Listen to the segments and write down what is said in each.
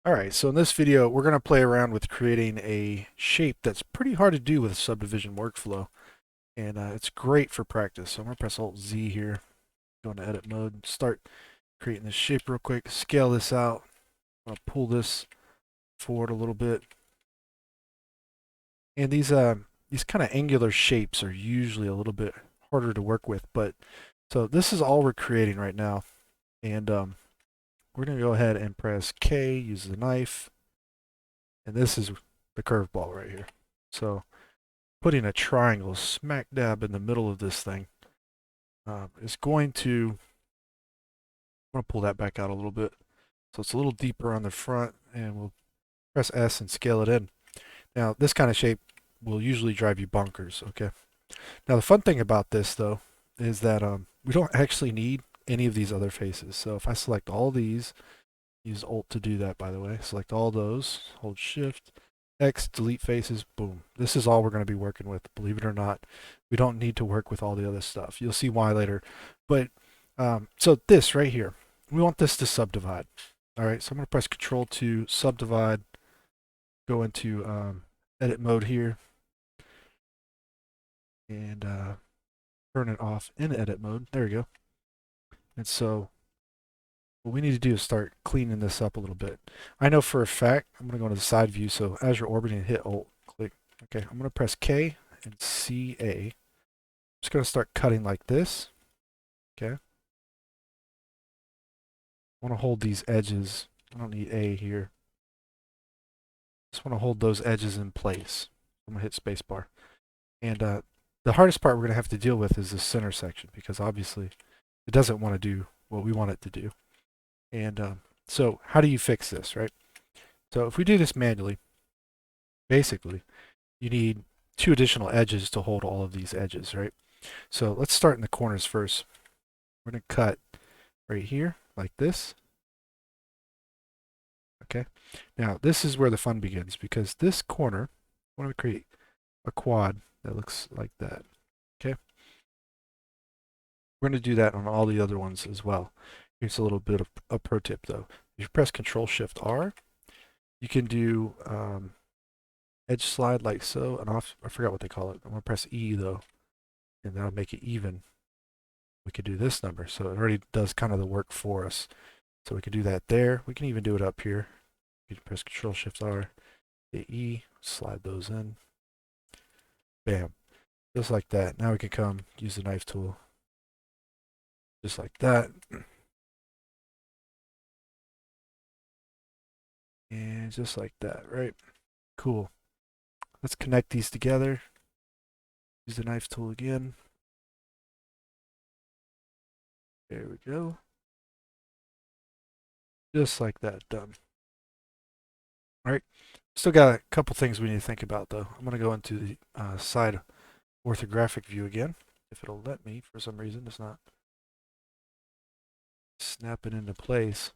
Alright, so in this video, we're going to play around with creating a shape that's pretty hard to do with a subdivision workflow. And it's great for practice. So I'm going to press Alt-Z here, go into edit mode, start creating this shape real quick, scale this out. I'll pull this forward a little bit. And these kind of angular shapes are usually a little bit harder to work with. But so this is all we're creating right now. And we're going to go ahead and press K, use the knife. And this is the curveball right here. So putting a triangle smack dab in the middle of this thing is going to, I'm going to pull that back out a little bit. So it's a little deeper on the front, and we'll press S and scale it in. Now, this kind of shape will usually drive you bonkers, okay? Now, the fun thing about this, though, is that we don't actually need any of these other faces. So if I select all these, use Alt to do that, by the way, select all those, hold Shift, X, delete faces, boom. This is all we're going to be working with, believe it or not. We don't need to work with all the other stuff. You'll see why later. But so this right here, we want this to subdivide. All right, so I'm going to press Control to subdivide, go into edit mode here, and turn it off in edit mode. There we go. And so what we need to do is start cleaning this up a little bit. I know for a fact, I'm going to go into the side view, so as you're orbiting, hit Alt, click. Okay, I'm going to press K and CA. I'm just going to start cutting like this. Okay. I want to hold these edges. I don't need A here. Just want to hold those edges in place. I'm going to hit spacebar. And the hardest part we're going to have to deal with is the center section, because obviously it doesn't want to do what we want it to do. And so how do you fix this, right? So if we do this manually, basically, you need two additional edges to hold all of these edges, right? So let's start in the corners first. We're going to cut right here, like this. Okay. Now, this is where the fun begins, because this corner, I want to create a quad that looks like that. Okay. We're going to do that on all the other ones as well. Here's a little bit of a pro tip, though. If you press Control-Shift-R, you can do edge slide like so, and I forgot what they call it. I'm going to press E, though, and that'll make it even. We could do this number, so it already does kind of the work for us. So we could do that there. We can even do it up here. You can press Control-Shift-R, hit E, slide those in. Bam. Just like that. Now we can come use the knife tool. Just like that. And just like that, right? Cool. Let's connect these together. Use the knife tool again. There we go. Just like that, done. All right. Still got a couple things we need to think about, though. I'm going to go into the side orthographic view again. If it'll let me, for some reason, it's not snapping into place.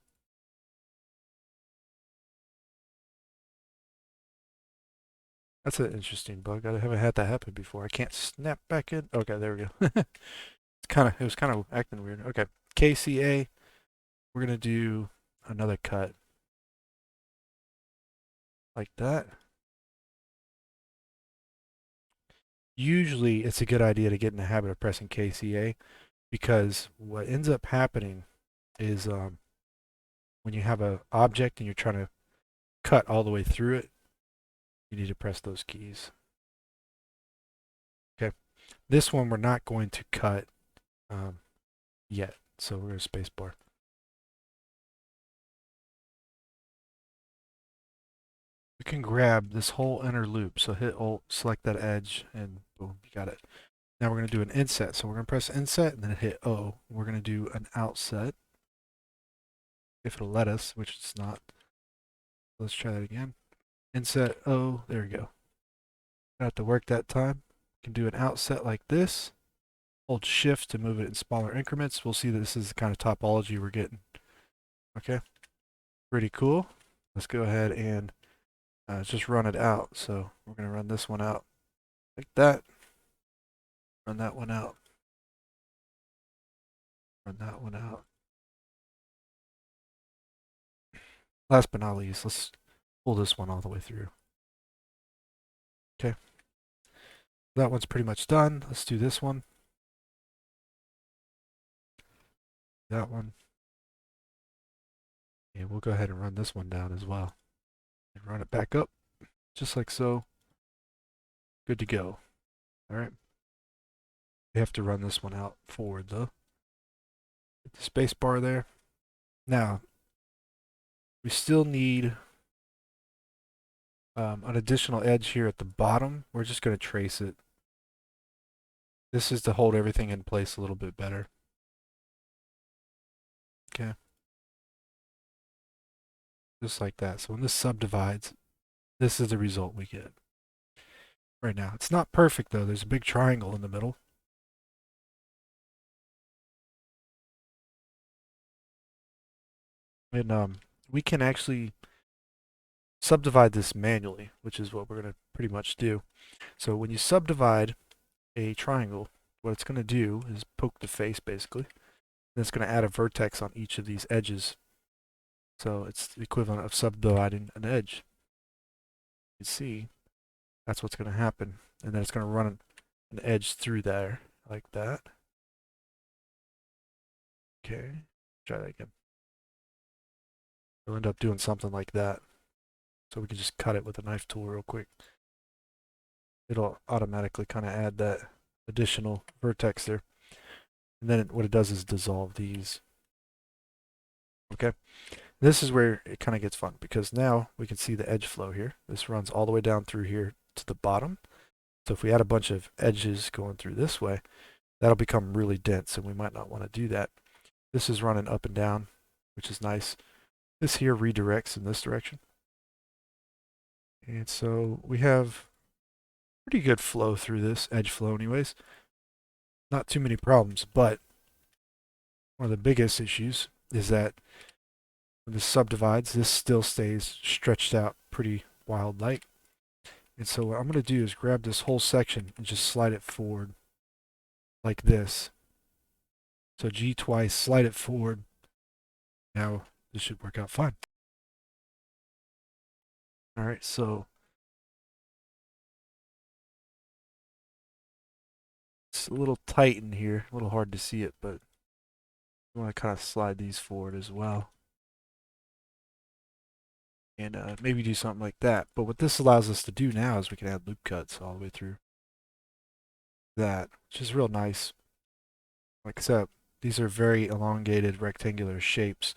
That's an interesting bug. I haven't had that happen before. I can't snap back in. Okay, there we go. It was kind of acting weird. Okay, KCA. We're gonna do another cut like that. Usually, it's a good idea to get in the habit of pressing KCA, because what ends up happening is when you have an object and you're trying to cut all the way through it, you need to press those keys. Okay, this one we're not going to cut yet, so we're going to spacebar. We can grab this whole inner loop. So hit Alt, select that edge, and boom, you got it. Now we're going to do an inset. So we're going to press inset and then hit O. We're going to do an outset, if it'll let us, which it's not. Let's try that again. Inset O, there we go. Got to work that time. Can do an outset like this. Hold Shift to move it in smaller increments. We'll see that this is the kind of topology we're getting. Okay, pretty cool. Let's go ahead and just run it out. So we're going to run this one out like that. Run that one out. Run that one out. last but not least, let's pull this one all the way through. Okay. That one's pretty much done. Let's do this one. That one. And we'll go ahead and run this one down as well. And run it back up, just like so. Good to go. All right. We have to run this one out forward though. Hit the space bar there. Now, we still need an additional edge here at the bottom. We're just going to trace it. This is to hold everything in place a little bit better. Okay. Just like that. So when this subdivides, this is the result we get right now. It's not perfect though. There's a big triangle in the middle. And we can actually subdivide this manually, which is what we're going to pretty much do. So when you subdivide a triangle, what it's going to do is poke the face basically. And it's going to add a vertex on each of these edges. So it's the equivalent of subdividing an edge. You see, that's what's going to happen. And then it's going to run an edge through there like that. Okay, try that again. We'll end up doing something like that. So we can just cut it with a knife tool real quick. It'll automatically kind of add that additional vertex there. And then what it does is dissolve these. Okay. This is where it kind of gets fun because now we can see the edge flow here. This runs all the way down through here to the bottom. So if we add a bunch of edges going through this way, that'll become really dense and we might not want to do that. This is running up and down, which is nice. This here redirects in this direction. And so we have pretty good flow through this, edge flow anyways. Not too many problems, but one of the biggest issues is that when this subdivides, this still stays stretched out pretty wild like. And so what I'm going to do is grab this whole section and just slide it forward like this. So G twice, slide it forward. Now this should work out fine. All right, so it's a little tight in here, a little hard to see it, but I want to kind of slide these forward as well. And maybe do something like that. But what this allows us to do now is we can add loop cuts all the way through that, which is real nice. Except these are very elongated rectangular shapes,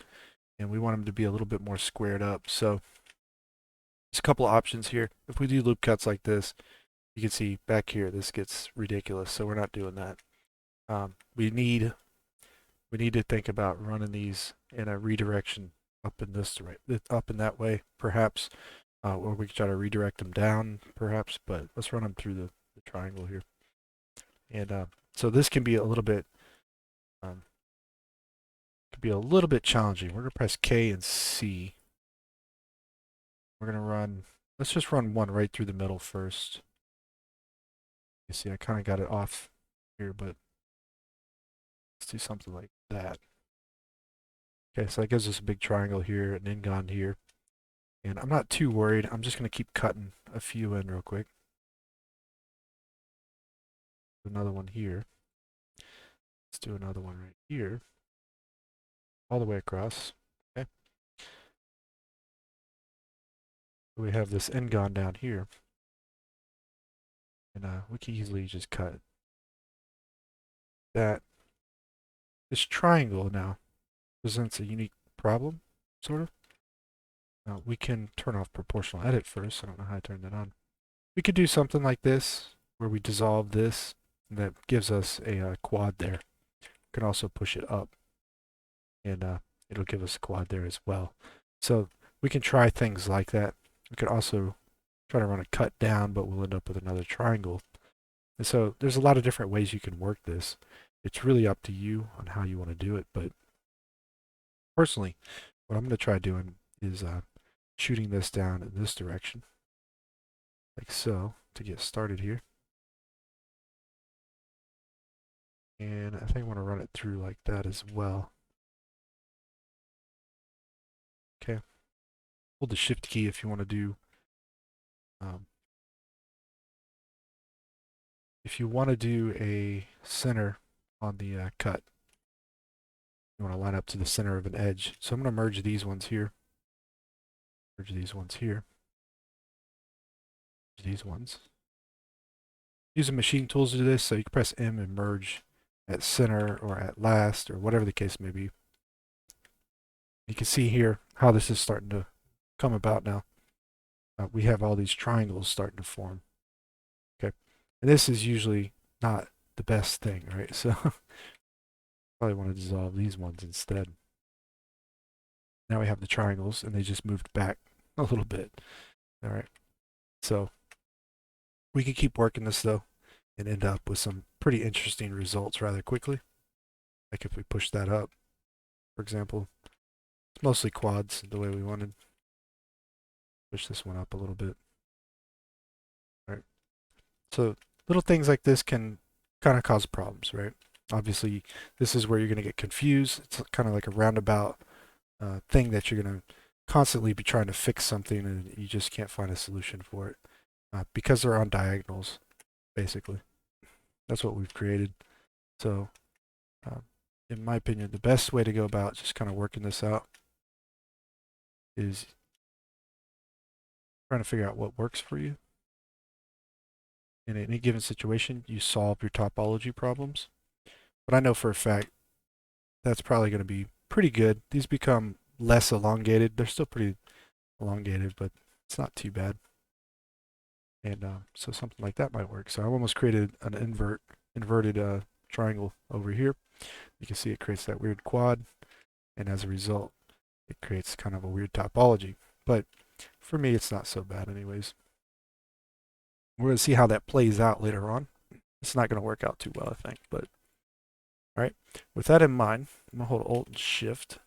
and we want them to be a little bit more squared up. So there's a couple of options here. If we do loop cuts like this, you can see back here, this gets ridiculous. So we're not doing that. We need to think about running these in a redirection up in this up in that way, perhaps, or we can try to redirect them down, perhaps. But let's run them through the triangle here. And so this can be a little bit challenging. We're gonna press K and C. We're gonna run. Let's just run one right through the middle first. You see, I kind of got it off here, but let's do something like that. Okay, so that gives us a big triangle here, an n-gon here. And I'm not too worried. I'm just going to keep cutting a few in real quick. Another one here. Let's do another one right here. All the way across. Okay. We have this n-gon down here. And we can easily just cut that. This triangle now presents a unique problem, sort of. We can turn off proportional edit first. I don't know how I turn that on. We could do something like this, where we dissolve this, and that gives us a quad there. We can also push it up, and it'll give us a quad there as well. So we can try things like that. We could also try to run a cut down, but we'll end up with another triangle. And so there's a lot of different ways you can work this. It's really up to you on how you want to do it, but personally, what I'm going to try doing is shooting this down in this direction, like so, to get started here. And I think I want to run it through like that as well. Okay. hold the shift key if you want to do um, a center on the cut. You want to line up to the center of an edge. So I'm going to merge these ones here. Merge these ones here. Merge these ones. Using machine tools to do this, so you can press M and merge at center or at last or whatever the case may be. You can see here how this is starting to come about now. We have all these triangles starting to form. Okay, and this is usually not the best thing, right? So probably want to dissolve these ones instead. Now we have the triangles, and they just moved back a little bit. All right, so we can keep working this though, and end up with some pretty interesting results rather quickly. Like if we push that up, for example, it's mostly quads the way we wanted. Push this one up a little bit. All right. So little things like this can kind of cause problems, right? Obviously, this is where you're going to get confused. It's kind of like a roundabout thing that you're going to constantly be trying to fix something and you just can't find a solution for it because they're on diagonals, basically. That's what we've created. So, in my opinion, the best way to go about just kind of working this out is trying to figure out what works for you. In any given situation, you solve your topology problems. But I know for a fact that's probably going to be pretty good. These become less elongated. They're still pretty elongated, but it's not too bad. And so something like that might work. So I've almost created an inverted triangle over here. You can see it creates that weird quad, and as a result, it creates kind of a weird topology. But for me, it's not so bad anyways. We're going to see how that plays out later on. It's not going to work out too well, I think. But all right, with that in mind, I'm going to hold Alt and Shift.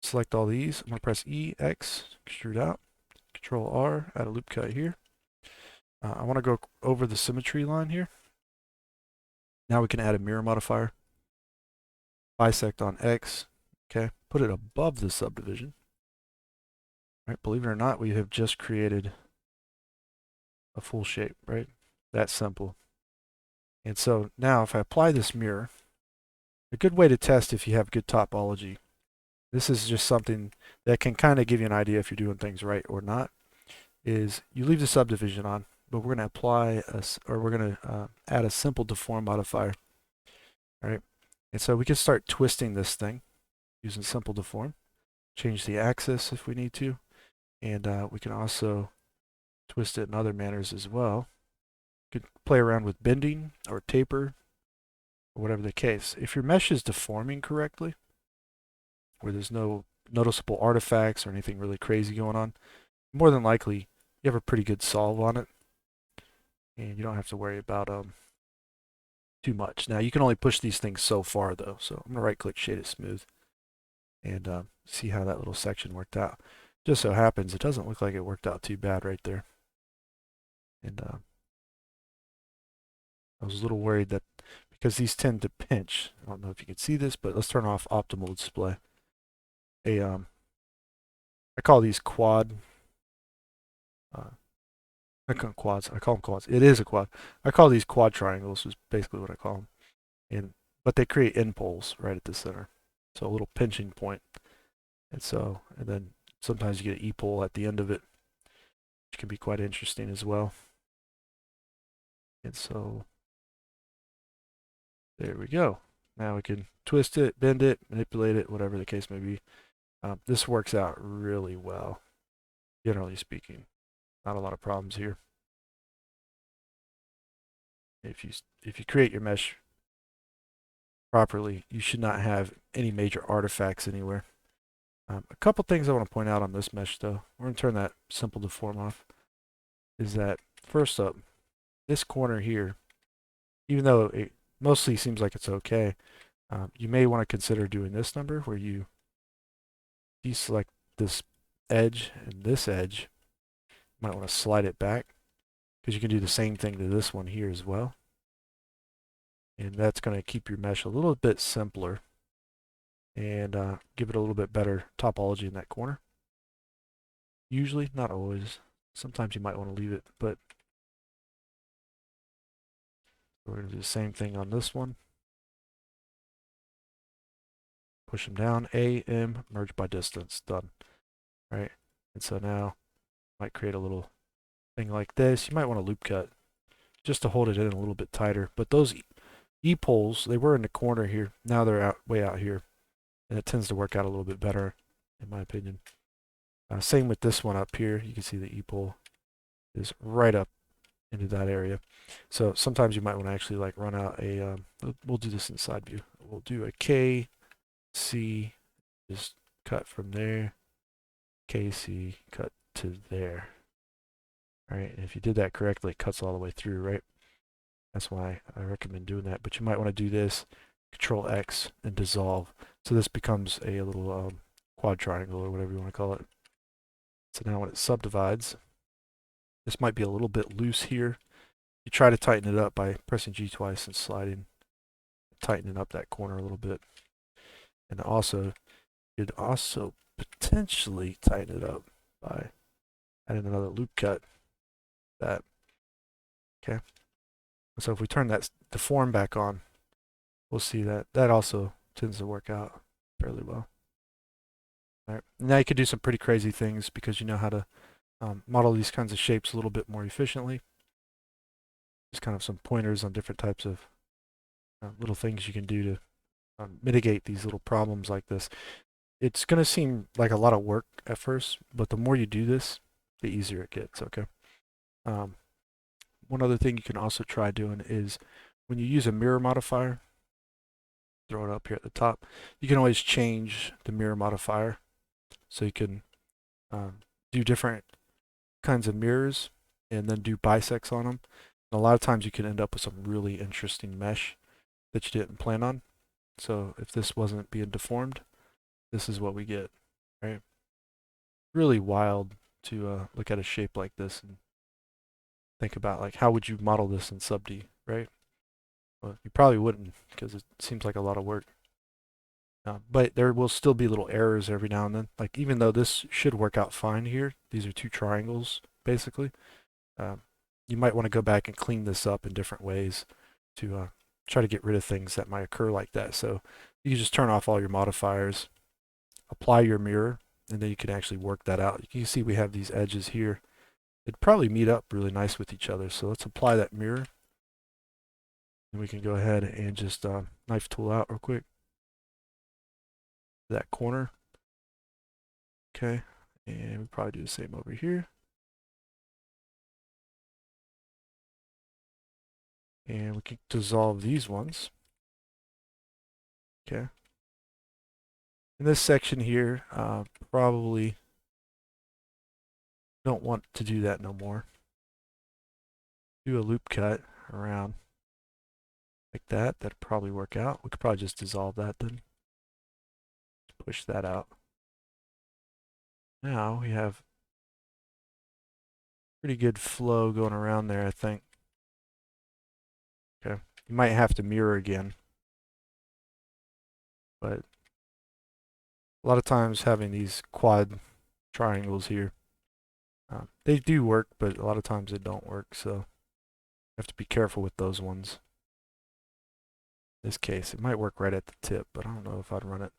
Select all these. I'm going to press E, X, extrude out. Control R, add a loop cut here. I want to go over the symmetry line here. Now we can add a mirror modifier. Bisect on X. Okay, put it above the subdivision. All right, believe it or not, we have just created a full shape, right? That's simple. And so now if I apply this mirror, a good way to test if you have good topology, this is just something that can kind of give you an idea if you're doing things right or not, is you leave the subdivision on, but we're going to apply we're going to add a simple deform modifier. All right, and so we can start twisting this thing using simple deform. Change the axis if we need to, and we can also twist it in other manners as well. You could play around with bending or taper or whatever the case. If your mesh is deforming correctly, where there's no noticeable artifacts or anything really crazy going on, more than likely you have a pretty good solve on it, and you don't have to worry about too much. Now you can only push these things so far though, so I'm gonna right click shade it smooth and see how that little section worked out. Just so happens it doesn't look like it worked out too bad right there, and I was a little worried that because these tend to pinch. I don't know if you can see this, but let's turn off optimal display. I call these quad. I call them quads. I call them quads. It is a quad. I call these quad triangles. Is basically what I call them. But they create end poles right at the center, so a little pinching point. And then sometimes you get an e-pole at the end of it, which can be quite interesting as well. And so there we go. Now we can twist it, bend it, manipulate it, whatever the case may be. This works out really well, generally speaking. Not a lot of problems here. If you create your mesh properly, you should not have any major artifacts anywhere. A couple things I want to point out on this mesh though, we're going to turn that simple deform off, is that first up, this corner here, even though it mostly seems like it's okay, you may want to consider doing this number where you deselect this edge and this edge. You might want to slide it back because you can do the same thing to this one here as well. And that's going to keep your mesh a little bit simpler and give it a little bit better topology in that corner. Usually, not always. Sometimes you might want to leave it, but we're going to do the same thing on this one. Push them down, A, M, merge by distance, done, right? And so now, might create a little thing like this. You might want to loop cut just to hold it in a little bit tighter. But those E-poles, they were in the corner here. Now they're way out here. And it tends to work out a little bit better, in my opinion. Same with this one up here. You can see the E-pole is right up into that area. So sometimes you might want to actually like run out a, we'll do this in side view. We'll do a K, C, just cut from there, KC, cut to there. All right, and if you did that correctly, it cuts all the way through, right? That's why I recommend doing that. But you might want to do this, Control X, and dissolve. So this becomes a little quad triangle or whatever you want to call it. So now when it subdivides, this might be a little bit loose here. You try to tighten it up by pressing G twice and sliding, tightening up that corner a little bit. And also, you'd also potentially tighten it up by adding another loop cut. That, okay. So if we turn that deform back on, we'll see that that also tends to work out fairly well. All right. Now you could do some pretty crazy things because you know how to model these kinds of shapes a little bit more efficiently. Just kind of some pointers on different types of little things you can do to mitigate these little problems like this. It's going to seem like a lot of work at first, but the more you do this, the easier it gets, okay? One other thing you can also try doing is when you use a mirror modifier, throw it up here at the top, you can always change the mirror modifier. So you can do different kinds of mirrors and then do bisects on them. And a lot of times you can end up with some really interesting mesh that you didn't plan on. So if this wasn't being deformed, this is what we get, right? Really wild to look at a shape like this and think about like how would you model this in SubD, right? Well, you probably wouldn't because it seems like a lot of work. But there will still be little errors every now and then. Like even though this should work out fine here, these are two triangles basically. You might want to go back and clean this up in different ways to try to get rid of things that might occur like that. So you can just turn off all your modifiers, apply your mirror, and then you can actually work that out. You can see we have these edges here. It'd probably meet up really nice with each other. So let's apply that mirror. And we can go ahead and just knife tool out real quick. That corner. Okay. And we'll probably do the same over here. And we can dissolve these ones. Okay. In this section here, probably don't want to do that no more. Do a loop cut around like that. That'd probably work out. We could probably just dissolve that then. Push that out. Now we have pretty good flow going around there, I think. Okay. You might have to mirror again. But a lot of times having these quad triangles here, they do work, but a lot of times they don't work. So you have to be careful with those ones. In this case, it might work right at the tip, but I don't know if I'd run it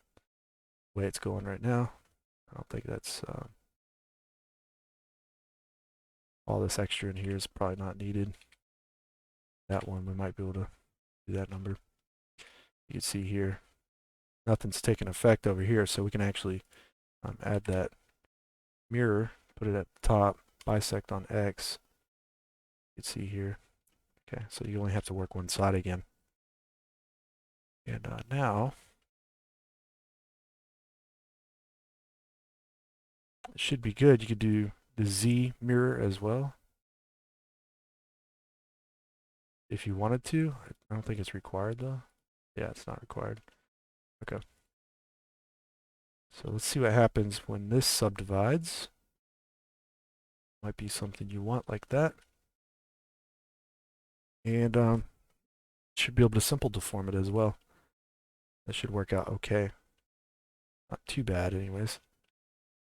the way it's going right now. I don't think that's all this extra in here is probably not needed. That one, we might be able to do that number. You can see here, nothing's taking effect over here, so we can actually add that mirror, put it at the top, bisect on X. You can see here. Okay, so you only have to work one side again. And now, it should be good. You could do the Z mirror as well. If you wanted to. I don't think it's required though. Yeah, it's not required. Okay. So let's see what happens when this subdivides. Might be something you want like that. And should be able to simple deform it as well. That should work out okay. Not too bad anyways.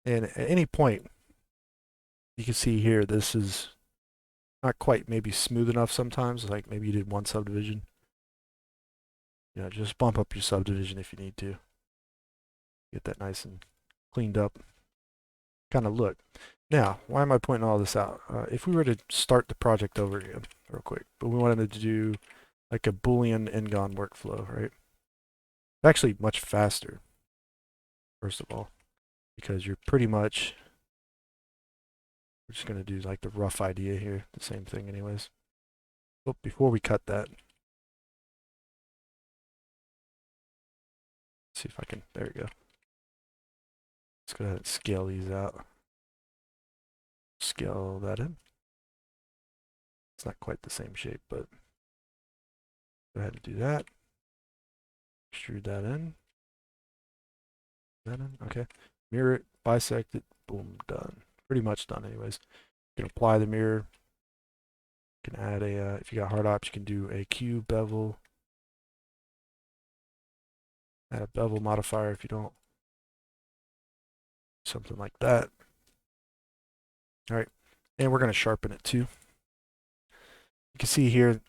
And at any point, You can see here, this is not quite maybe smooth enough sometimes, like maybe you did one subdivision. You know, just bump up your subdivision if you need to. Get that nice and cleaned up kind of look. Now, why am I pointing all this out? If we were to start the project over again real quick, but we wanted to do like a Boolean n-gon workflow, right? It's actually much faster, first of all, because you're pretty much, we're just going to do like the rough idea here, the same thing anyways. Oh, before we cut that, see if I can, there we go. Let's go ahead and scale these out. Scale that in. It's not quite the same shape, but go ahead and do that. Extrude that in. That in, okay. Mirror it, bisect it, boom, done. Pretty much done anyways. You can apply the mirror. You can add a, if you got hard ops, you can do a Q bevel. Add a bevel modifier if you don't. Something like that. All right, and we're going to sharpen it too. You can see here,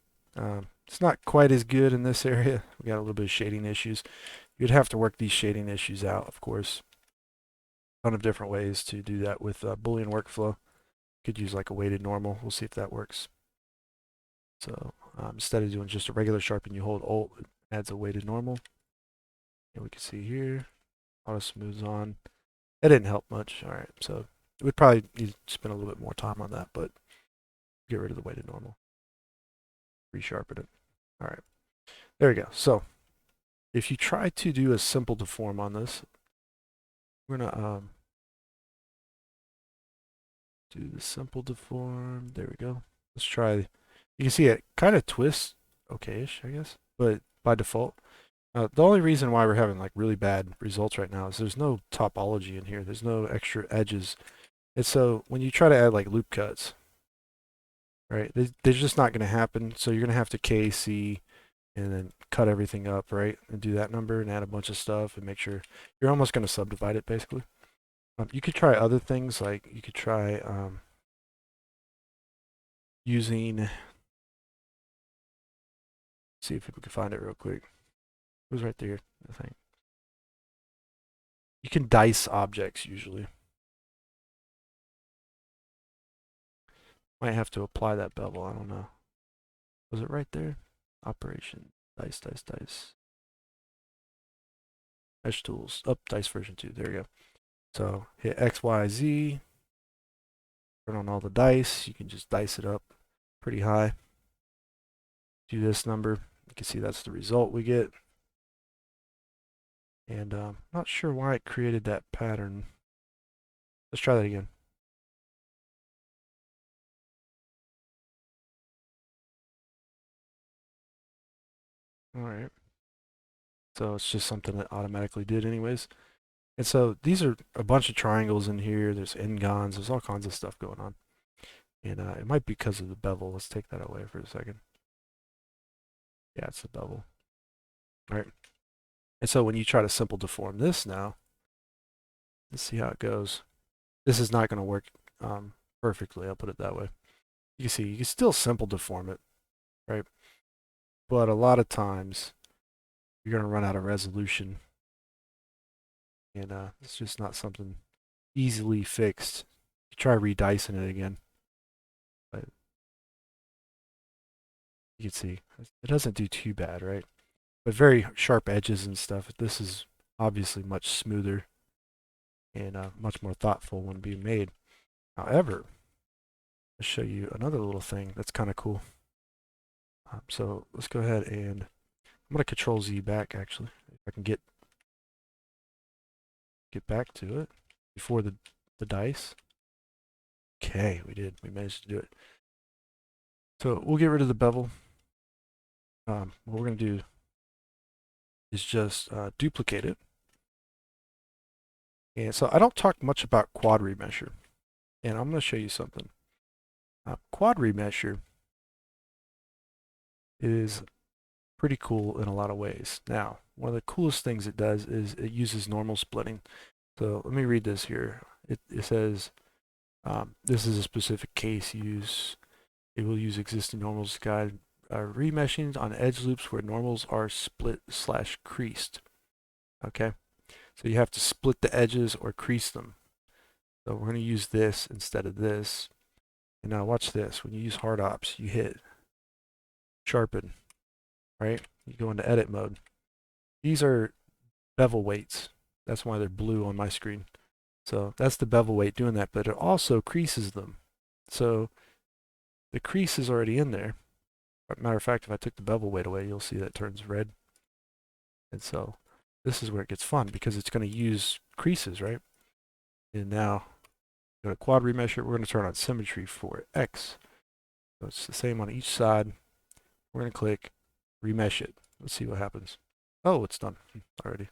it's not quite as good in this area. We got a little bit of shading issues. You'd have to work these shading issues out, of course. A ton of different ways to do that with Boolean workflow. Could use like a weighted normal. We'll see if that works. So instead of doing just a regular sharpen, you hold Alt, it adds a weighted normal. And we can see here, auto smooths on. That didn't help much. All right, so we'd probably need to spend a little bit more time on that, but get rid of the weighted normal. Resharpen it. All right, there we go. So if you try to do a simple deform on this, we're gonna do the simple deform. There we go. Let's try. You can see it kind of twists okay-ish, I guess, but by default. The only reason why we're having like really bad results right now is there's no topology in here. There's no extra edges. And so when you try to add like loop cuts, right, they're just not going to happen. So you're going to have to KC and then cut everything up, right, and do that number and add a bunch of stuff and make sure you're almost going to subdivide it basically. You could try other things, like you could try using, see if we can find it real quick. It was right there, I think. You can dice objects usually. Might have to apply that bevel, I don't know. Was it right there? Operation, dice, dice, dice. Mesh tools, up, dice version 2, there we go. So hit X, Y, Z, turn on all the dice, you can just dice it up pretty high. Do this number, you can see that's the result we get. And not sure why it created that pattern. Let's try that again. All right. So it's just something that automatically did anyways. And so these are a bunch of triangles in here. There's n-gons. There's all kinds of stuff going on. And it might be because of the bevel. Let's take that away for a second. Yeah, it's the bevel. All right. And so when you try to simple deform this now, let's see how it goes. This is not going to work perfectly. I'll put it that way. You can see you can still simple deform it, right? But a lot of times you're going to run out of resolution. And it's just not something easily fixed. You try redicing it again. But you can see it doesn't do too bad, right? But very sharp edges and stuff. This is obviously much smoother and much more thoughtful when being made. However, I'll show you another little thing that's kind of cool. So let's go ahead and I'm going to Control Z back actually. If I can get back to it before the dice. Okay, we did. We managed to do it. So we'll get rid of the bevel. What we're going to do is just duplicate it. And so I don't talk much about quad remesher. And I'm going to show you something. Quad remesher is pretty cool in a lot of ways. Now, one of the coolest things it does is it uses normal splitting. So let me read this here. It says This is a specific case it will use existing normals to guide remeshing on edge loops where normals are split/creased. Okay, so you have to split the edges or crease them. So we're going to use this instead of this. And now watch this. When you use hard ops, you hit sharpen, right? You go into edit mode. These are bevel weights. That's why they're blue on my screen. So that's the bevel weight doing that, but it also creases them. So the crease is already in there. Matter of fact, if I took the bevel weight away, you'll see that it turns red. And so this is where it gets fun because it's going to use creases, right? And now go to quad remesher. We're going to turn on symmetry for X. So it's the same on each side. We're going to click remesh it. Let's see what happens. Oh, it's done already.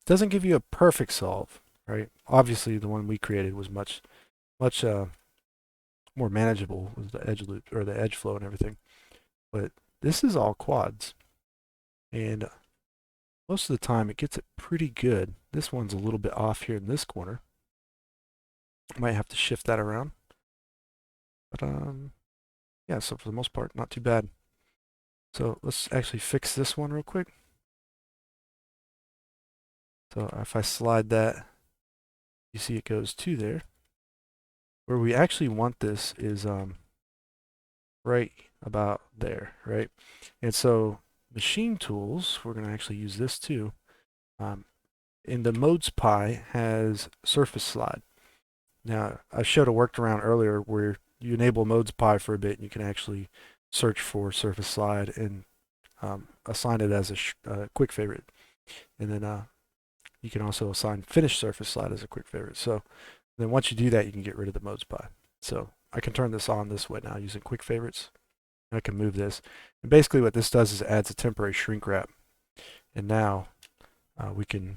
Doesn't give you a perfect solve, right? Obviously, the one we created was much more manageable with the edge loop or the edge flow and everything. But this is all quads, and most of the time it gets it pretty good. This one's a little bit off here in this corner. Might have to shift that around, but yeah. So for the most part, not too bad. So let's actually fix this one real quick. So if I slide that, you see it goes to there. Where we actually want this is right about there, right? And so machine tools, we're going to actually use this too. In the modes pie has surface slide. Now I showed a workaround earlier where you enable modes pie for a bit and you can actually search for surface slide and assign it as a quick favorite. And then you can also assign finish surface slide as a quick favorite. So then once you do that, you can get rid of the modes pie. So I can turn this on this way now using quick favorites. I can move this. And basically what this does is it adds a temporary shrink wrap. And now we can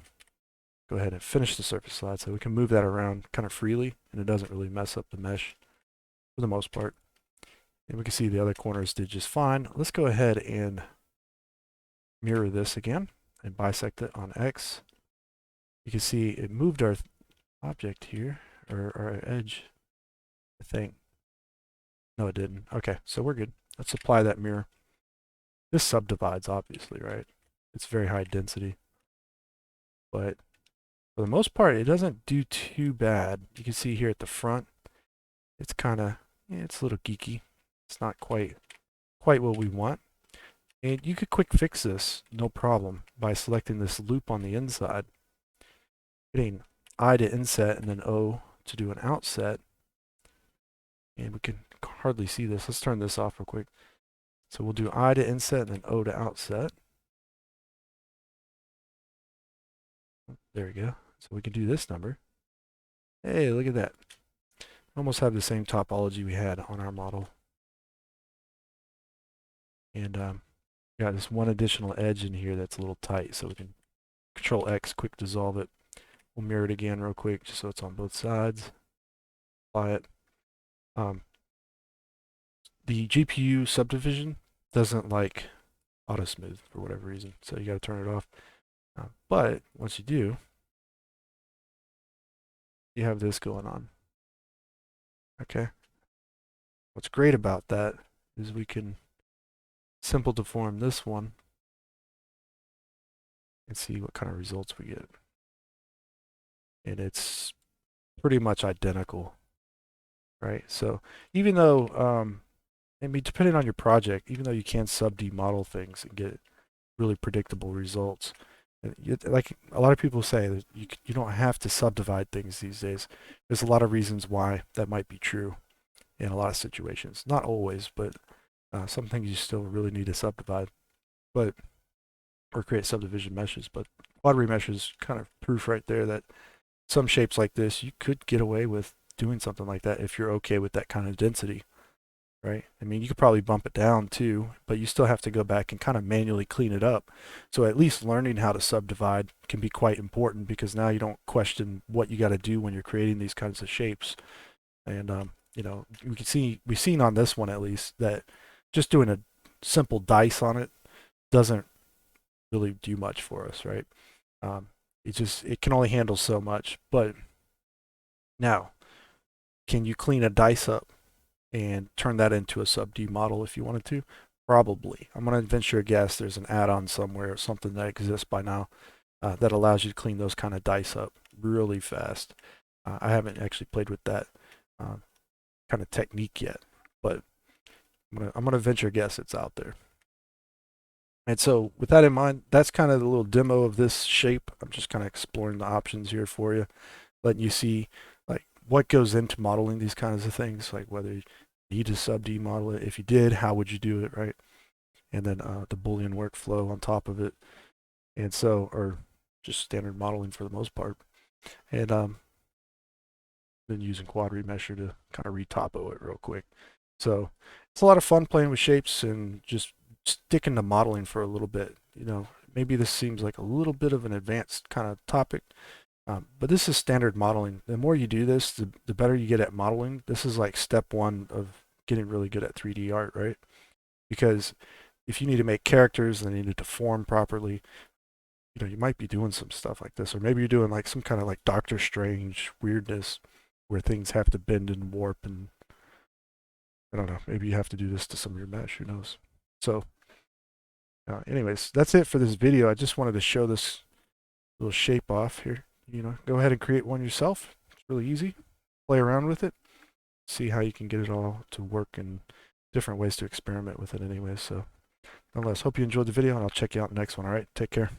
go ahead and finish the surface slide. So we can move that around kind of freely and it doesn't really mess up the mesh for the most part. And we can see the other corners did just fine. Let's go ahead and mirror this again and bisect it on X. You can see it moved our object here, or our edge, I think. No, it didn't. Okay, so we're good. Let's apply that mirror. This subdivides, obviously, right? It's very high density. But for the most part, it doesn't do too bad. You can see here at the front, it's kind of, yeah, it's a little geeky. It's not quite what we want. And you could quick fix this, no problem, by selecting this loop on the inside, hitting I to inset and then O to do an outset. And we can hardly see this. Let's turn this off real quick. So we'll do I to inset and then O to outset. There we go. So we can do this number. Hey, look at that. Almost have the same topology we had on our model. And got this one additional edge in here that's a little tight, so we can Control X, quick dissolve it. We'll mirror it again real quick just so it's on both sides. Apply it. The GPU subdivision doesn't like auto smooth for whatever reason, so you got to turn it off. But once you do, you have this going on. Okay. What's great about that is we can simple deform this one and see what kind of results we get. And it's pretty much identical, right? So even though, I mean, depending on your project, even though you can SubD model things and get really predictable results, like a lot of people say that you don't have to subdivide things these days. There's a lot of reasons why that might be true in a lot of situations. Not always, but some things you still really need to subdivide, or create subdivision meshes. But quad remesh is kind of proof right there that some shapes like this, you could get away with doing something like that if you're okay with that kind of density, right? I mean, you could probably bump it down too, but you still have to go back and kind of manually clean it up. So at least learning how to subdivide can be quite important because now you don't question what you got to do when you're creating these kinds of shapes. And you know, we've seen on this one at least that just doing a simple dice on it doesn't really do much for us, right? It can only handle so much. But now can you clean a dice up and turn that into a SubD model if you wanted to? Probably. I'm going to venture a guess there's an add-on somewhere or something that exists by now that allows you to clean those kind of dice up really fast. I haven't actually played with that kind of technique yet, but I'm gonna venture a guess it's out there. And so with that in mind, that's kind of the little demo of this shape. I'm just kind of exploring the options here for you, letting you see like what goes into modeling these kinds of things, like whether you need to SubD model it. If you did, how would you do it, right? And then the Boolean workflow on top of it. And so, or just standard modeling for the most part. And then using quad remesher to kind of retopo it real quick. So it's a lot of fun playing with shapes and just sticking to modeling for a little bit. You know, maybe this seems like a little bit of an advanced kind of topic, but this is standard modeling. The more you do this, the better you get at modeling. This is like step one of getting really good at 3D art, right? Because if you need to make characters and they need to form properly, you know, you might be doing some stuff like this, or maybe you're doing like some kind of like Doctor Strange weirdness where things have to bend and warp, and I don't know, maybe you have to do this to some of your mesh, who knows. So anyways, that's it for this video. I just wanted to show this little shape off here. You know, go ahead and create one yourself. It's really easy. Play around with it. See how you can get it all to work and different ways to experiment with it anyway. So nonetheless, hope you enjoyed the video, and I'll check you out in the next one. All right, take care.